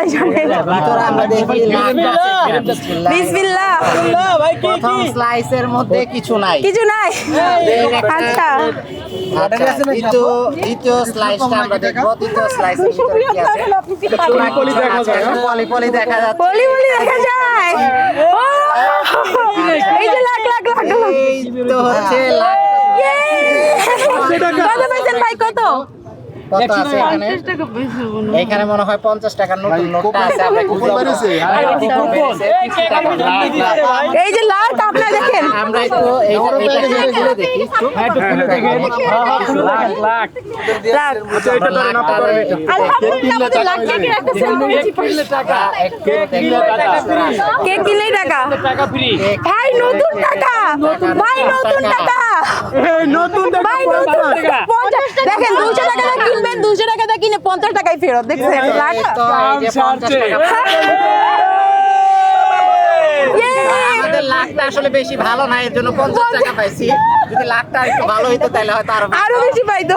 আল্লাহ জানে। ভিতরে আমরা দেখি বিসমিল্লাহ। প্রথম স্লাইসের মধ্যে কিছু নাই। কিছু নাই। আচ্ছা দ্বিতীয় স্লাইসটা আমরা দেখবো। দ্বিতীয় স্লাইসের ভিতরে কি আছে? পলি দেখা যাচ্ছে। বলি বলি দেখা যায়। ও, এই যে লাখ লাখ লাখ লাখ। এই তো হচ্ছে লাখ। কত পাইছেন ভাই কত? কত আছে এখানে? এখানে মনে হয় 50 টাকার নতুন নোটটা আছে। আমরা একটু দেখবো। এই যে লাখ আপনারা দেখেন। আমরা একটু এইটা খুলে দেখি। লাখ। আলহামদুলিল্লাহ আমাদের লাখ টাকা একটা সেল করেছি। কে কিনলে টাকা? ভাই নতুন টাকা। ভাই নতুন টাকা। ভাই নতুন টাকা। 50 দেখেন 200 টাকা দিয়ে কিনবেন, 200 টাকা দিয়ে কিনে 50 টাকায় ফেরত। দেখছেন লাখ। তো এই যে 50 টাকা। আমাদের লাখটা আসলে বেশি ভালো না, এর জন্য 50 টাকা পাইছি। যদি লাখটা একটু ভালো হইতো তাহলে হয়তো আরো বেশি পাইতো।